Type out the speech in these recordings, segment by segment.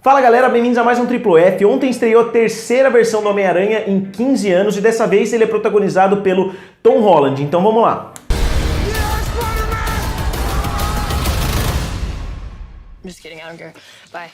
Fala galera, bem-vindos a mais um Triplo F. Ontem estreou a terceira versão do Homem-Aranha em 15 anos e dessa vez ele é protagonizado pelo Tom Holland, então vamos lá. Just kidding, I don't care. Bye.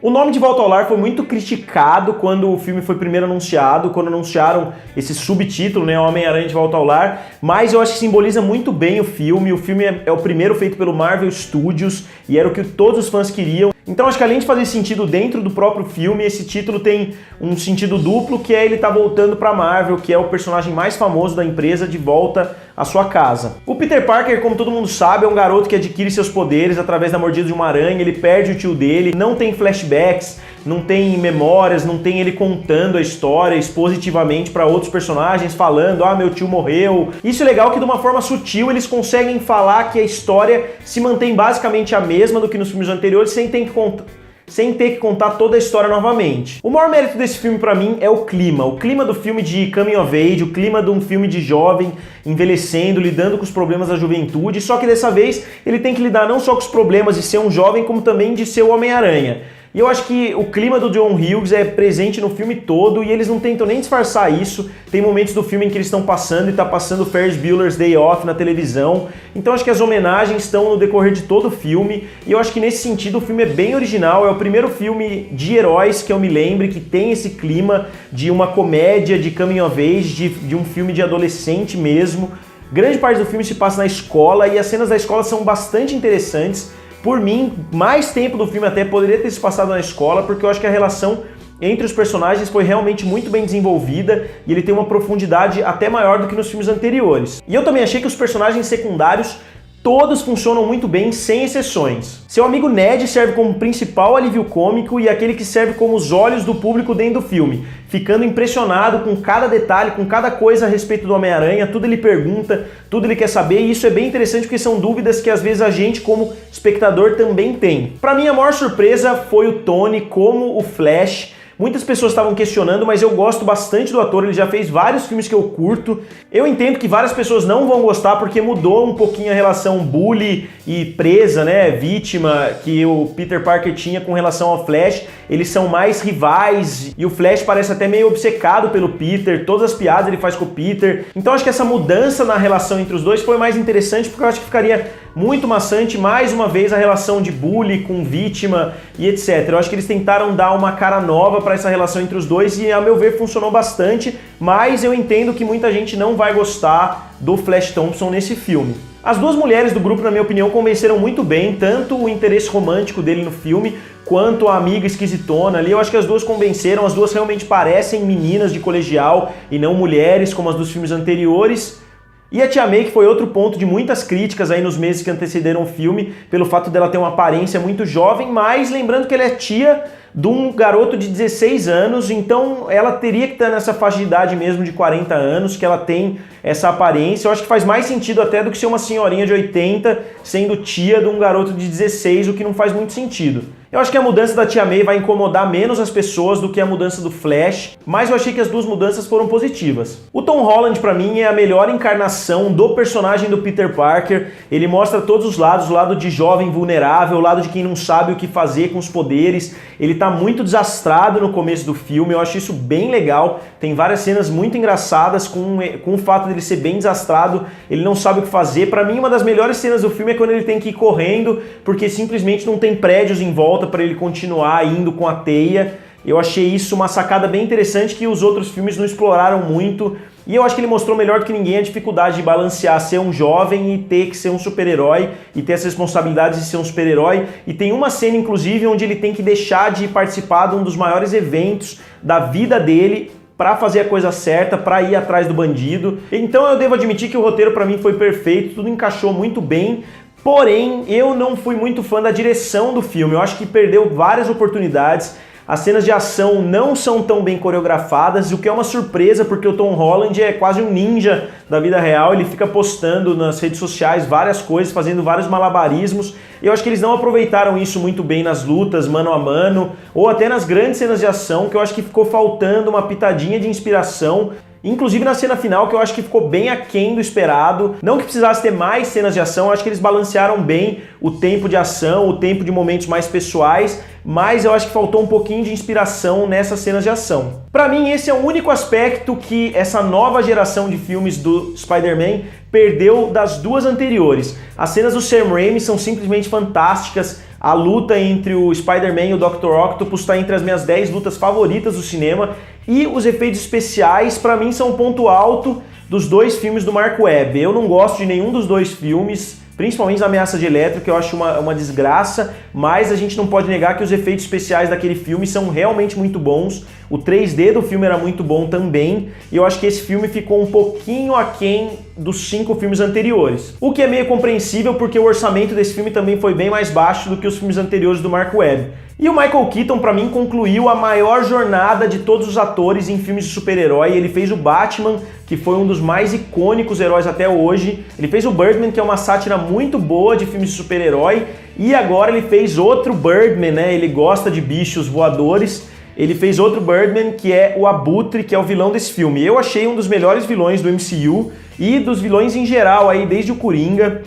O nome de Volta ao Lar foi muito criticado quando o filme foi primeiro anunciado, quando anunciaram esse subtítulo, né, Homem-Aranha de Volta ao Lar, mas eu acho que simboliza muito bem o filme. O filme é o primeiro feito pelo Marvel Studios e era o que todos os fãs queriam. Então acho que além de fazer sentido dentro do próprio filme, esse título tem um sentido duplo, que é ele tá voltando pra Marvel, que é o personagem mais famoso da empresa, de volta à sua casa. O Peter Parker, como todo mundo sabe, é um garoto que adquire seus poderes através da mordida de uma aranha, ele perde o tio dele, não tem flashbacks, não tem memórias, não tem ele contando a história expositivamente para outros personagens, falando, meu tio morreu. Isso é legal que de uma forma sutil eles conseguem falar que a história se mantém basicamente a mesma do que nos filmes anteriores, sem ter que contar toda a história novamente. O maior mérito desse filme pra mim é o clima do filme de coming of age, o clima de um filme de jovem envelhecendo, lidando com os problemas da juventude, só que dessa vez ele tem que lidar não só com os problemas de ser um jovem, como também de ser o Homem-Aranha. E eu acho que o clima do John Hughes é presente no filme todo e eles não tentam nem disfarçar isso. Tem momentos do filme em que eles estão passando e tá passando Ferris Bueller's Day Off na televisão. Então acho que as homenagens estão no decorrer de todo o filme e eu acho que nesse sentido o filme é bem original. É o primeiro filme de heróis que eu me lembre que tem esse clima de uma comédia de coming of age, de um filme de adolescente mesmo. Grande parte do filme se passa na escola e as cenas da escola são bastante interessantes. Por mim, mais tempo do filme até poderia ter se passado na escola, porque eu acho que a relação entre os personagens foi realmente muito bem desenvolvida e ele tem uma profundidade até maior do que nos filmes anteriores. E eu também achei que os personagens secundários todos funcionam muito bem, sem exceções. Seu amigo Ned serve como principal alívio cômico e aquele que serve como os olhos do público dentro do filme, ficando impressionado com cada detalhe, com cada coisa a respeito do Homem-Aranha, tudo ele pergunta, tudo ele quer saber, e isso é bem interessante porque são dúvidas que às vezes a gente como espectador também tem. Pra mim a maior surpresa foi o Tony como o Flash. Muitas pessoas estavam questionando, mas eu gosto bastante do ator, ele já fez vários filmes que eu curto. Eu entendo que várias pessoas não vão gostar porque mudou um pouquinho a relação bully e presa, né, vítima, que o Peter Parker tinha com relação ao Flash. Eles são mais rivais e o Flash parece até meio obcecado pelo Peter, todas as piadas ele faz com o Peter. Então acho que essa mudança na relação entre os dois foi mais interessante porque eu acho que ficaria muito maçante mais uma vez a relação de bully com vítima e etc. Eu acho que eles tentaram dar uma cara nova para essa relação entre os dois e, a meu ver, funcionou bastante, mas eu entendo que muita gente não vai gostar do Flash Thompson nesse filme. As duas mulheres do grupo, na minha opinião, convenceram muito bem, tanto o interesse romântico dele no filme, quanto a amiga esquisitona ali. Eu acho que as duas convenceram, as duas realmente parecem meninas de colegial e não mulheres como as dos filmes anteriores. E a Tia May, que foi outro ponto de muitas críticas aí nos meses que antecederam o filme, pelo fato dela ter uma aparência muito jovem, mas lembrando que ela é tia de um garoto de 16 anos, então ela teria que estar nessa faixa de idade mesmo de 40 anos, que ela tem essa aparência. Eu acho que faz mais sentido até do que ser uma senhorinha de 80 sendo tia de um garoto de 16, o que não faz muito sentido. Eu acho que a mudança da Tia May vai incomodar menos as pessoas do que a mudança do Flash, mas eu achei que as duas mudanças foram positivas. O Tom Holland, pra mim, é a melhor encarnação do personagem do Peter Parker. Ele mostra todos os lados, o lado de jovem vulnerável, o lado de quem não sabe o que fazer com os poderes. Ele tá muito desastrado no começo do filme, eu acho isso bem legal. Tem várias cenas muito engraçadas com o fato dele ser bem desastrado, ele não sabe o que fazer. Pra mim, uma das melhores cenas do filme é quando ele tem que ir correndo, porque simplesmente não tem prédios em volta para ele continuar indo com a teia. Eu achei isso uma sacada bem interessante que os outros filmes não exploraram muito. E eu acho que ele mostrou melhor do que ninguém a dificuldade de balancear ser um jovem e ter que ser um super-herói e ter as responsabilidades de ser um super-herói. E tem uma cena, inclusive, onde ele tem que deixar de participar de um dos maiores eventos da vida dele para fazer a coisa certa, para ir atrás do bandido. Então eu devo admitir que o roteiro para mim foi perfeito, tudo encaixou muito bem. Porém, eu não fui muito fã da direção do filme. Eu acho que perdeu várias oportunidades. As cenas de ação não são tão bem coreografadas, o que é uma surpresa porque o Tom Holland é quase um ninja da vida real, ele fica postando nas redes sociais várias coisas, fazendo vários malabarismos. Eu acho que eles não aproveitaram isso muito bem nas lutas, mano a mano, ou até nas grandes cenas de ação, que eu acho que ficou faltando uma pitadinha de inspiração. inclusive na cena final, que eu acho que ficou bem aquém do esperado. Não que precisasse ter mais cenas de ação, eu acho que eles balancearam bem o tempo de ação, o tempo de momentos mais pessoais, mas eu acho que faltou um pouquinho de inspiração nessas cenas de ação. Pra mim, esse é o único aspecto que essa nova geração de filmes do Spider-Man perdeu das duas anteriores. As cenas do Sam Raimi são simplesmente fantásticas. A luta entre o Spider-Man e o Dr. Octopus está entre as minhas 10 lutas favoritas do cinema. E os efeitos especiais, pra mim, são um ponto alto dos dois filmes do Mark Webb. Eu não gosto de nenhum dos dois filmes, principalmente a Ameaça de Eletro, que eu acho uma desgraça, mas a gente não pode negar que os efeitos especiais daquele filme são realmente muito bons. O 3D do filme era muito bom também, e eu acho que esse filme ficou um pouquinho aquém dos 5 filmes anteriores. O que é meio compreensível, porque o orçamento desse filme também foi bem mais baixo do que os filmes anteriores do Mark Webb. E o Michael Keaton, pra mim, concluiu a maior jornada de todos os atores em filmes de super-herói. Ele fez o Batman, que foi um dos mais icônicos heróis até hoje. Ele fez o Birdman, que é uma sátira muito boa de filmes de super-herói. E agora ele fez outro Birdman, né? Ele gosta de bichos voadores. Ele fez outro Birdman, que é o Abutre, que é o vilão desse filme. Eu achei um dos melhores vilões do MCU e dos vilões em geral, aí desde o Coringa.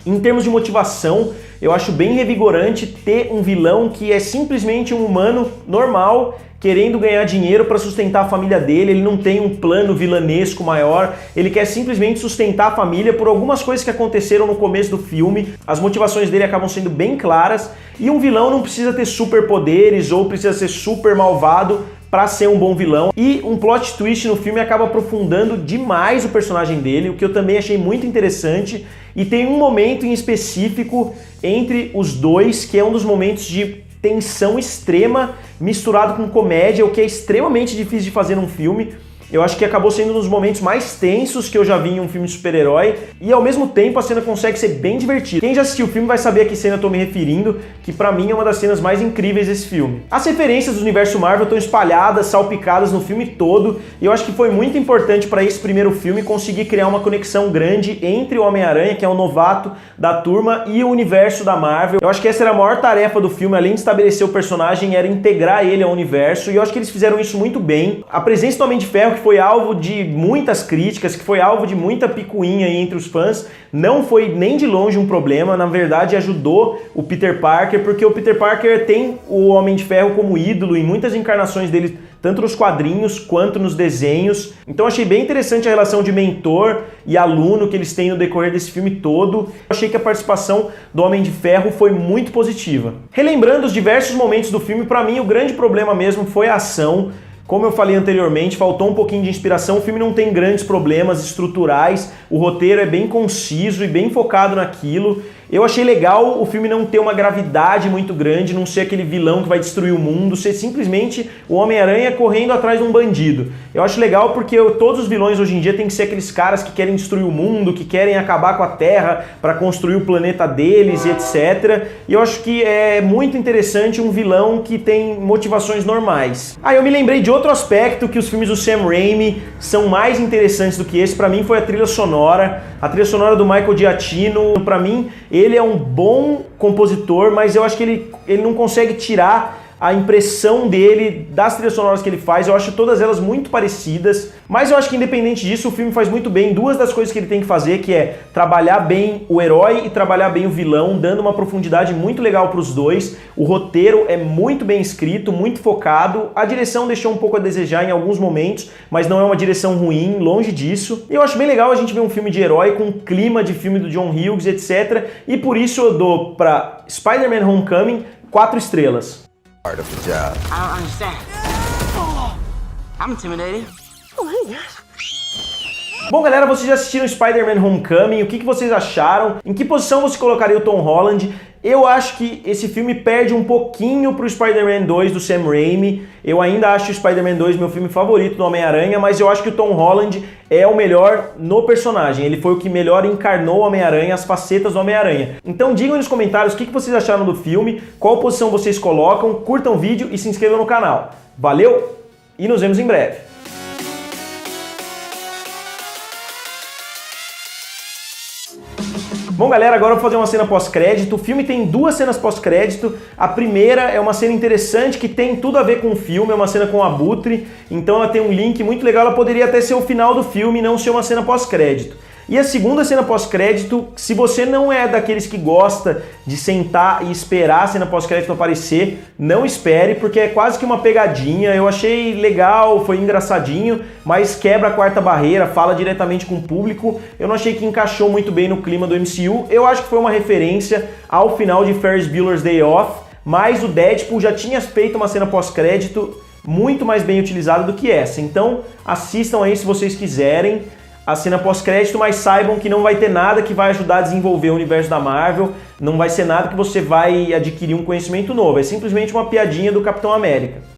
Em termos de motivação, eu acho bem revigorante ter um vilão que é simplesmente um humano normal, querendo ganhar dinheiro para sustentar a família dele. Ele não tem um plano vilanesco maior, ele quer simplesmente sustentar a família por algumas coisas que aconteceram no começo do filme. As motivações dele acabam sendo bem claras, e um vilão não precisa ter superpoderes ou precisa ser super malvado para ser um bom vilão. E um plot twist no filme acaba aprofundando demais o personagem dele, o que eu também achei muito interessante. E tem um momento em específico entre os dois que é um dos momentos de tensão extrema misturado com comédia, o que é extremamente difícil de fazer num filme. Eu acho que acabou sendo um dos momentos mais tensos que eu já vi em um filme de super-herói, e ao mesmo tempo a cena consegue ser bem divertida. Quem já assistiu o filme vai saber a que cena eu tô me referindo, que pra mim é uma das cenas mais incríveis desse filme. As referências do universo Marvel estão espalhadas, salpicadas no filme todo, e eu acho que foi muito importante para esse primeiro filme conseguir criar uma conexão grande entre o Homem-Aranha, que é o novato da turma, e o universo da Marvel. Eu acho que essa era a maior tarefa do filme, além de estabelecer o personagem, era integrar ele ao universo, e eu acho que eles fizeram isso muito bem. A presença do Homem de Ferro, que foi alvo de muitas críticas, que foi alvo de muita picuinha entre os fãs, não foi nem de longe um problema. Na verdade, ajudou o Peter Parker, porque o Peter Parker tem o Homem de Ferro como ídolo em muitas encarnações dele, tanto nos quadrinhos quanto nos desenhos. Então achei bem interessante a relação de mentor e aluno que eles têm no decorrer desse filme todo. Achei que a participação do Homem de Ferro foi muito positiva. Relembrando os diversos momentos do filme, para mim o grande problema mesmo foi a ação. Como eu falei anteriormente, faltou um pouquinho de inspiração. O filme não tem grandes problemas estruturais, o roteiro é bem conciso e bem focado naquilo. Eu achei legal o filme não ter uma gravidade muito grande, não ser aquele vilão que vai destruir o mundo, ser simplesmente o Homem-Aranha correndo atrás de um bandido. Eu acho legal porque todos os vilões hoje em dia tem que ser aqueles caras que querem destruir o mundo, que querem acabar com a Terra para construir o planeta deles e etc. E eu acho que é muito interessante um vilão que tem motivações normais. Aí eu me lembrei de outro aspecto que os filmes do Sam Raimi são mais interessantes do que esse. Para mim foi a trilha sonora. A trilha sonora do Michael Giacchino, para mim, ele é um bom compositor, mas eu acho que ele não consegue tirar a impressão dele das trilhas sonoras que ele faz. Eu acho todas elas muito parecidas, mas eu acho que independente disso, o filme faz muito bem duas das coisas que ele tem que fazer, que é trabalhar bem o herói e trabalhar bem o vilão, dando uma profundidade muito legal para os dois. O roteiro é muito bem escrito, muito focado. A direção deixou um pouco a desejar em alguns momentos, mas não é uma direção ruim, longe disso. E eu acho bem legal a gente ver um filme de herói com clima de filme do John Hughes, etc. E por isso eu dou para Spider-Man Homecoming 4 estrelas. Part of the job. I don't understand. I'm intimidated. Bom, galera, vocês já assistiram Spider-Man Homecoming? O que vocês acharam? Em que posição você colocaria o Tom Holland? Eu acho que esse filme perde um pouquinho pro Spider-Man 2 do Sam Raimi. Eu ainda acho o Spider-Man 2 meu filme favorito do Homem-Aranha, mas eu acho que o Tom Holland é o melhor no personagem. Ele foi o que melhor encarnou o Homem-Aranha, as facetas do Homem-Aranha. Então digam aí nos comentários o que vocês acharam do filme, qual posição vocês colocam, curtam o vídeo e se inscrevam no canal. Valeu e nos vemos em breve. Bom, galera, agora eu vou fazer uma cena pós-crédito. O filme tem 2 cenas pós-crédito. A primeira é uma cena interessante que tem tudo a ver com o filme, é uma cena com o Abutre, então ela tem um link muito legal, ela poderia até ser o final do filme e não ser uma cena pós-crédito. E a segunda cena pós-crédito, se você não é daqueles que gosta de sentar e esperar a cena pós-crédito aparecer, não espere, porque é quase que uma pegadinha. Eu achei legal, foi engraçadinho, mas quebra a quarta barreira, fala diretamente com o público. Eu não achei que encaixou muito bem no clima do MCU. Eu acho que foi uma referência ao final de Ferris Bueller's Day Off, mas o Deadpool já tinha feito uma cena pós-crédito muito mais bem utilizada do que essa. Então assistam aí se vocês quiserem a cena pós-crédito, mas saibam que não vai ter nada que vai ajudar a desenvolver o universo da Marvel, não vai ser nada que você vai adquirir um conhecimento novo, é simplesmente uma piadinha do Capitão América.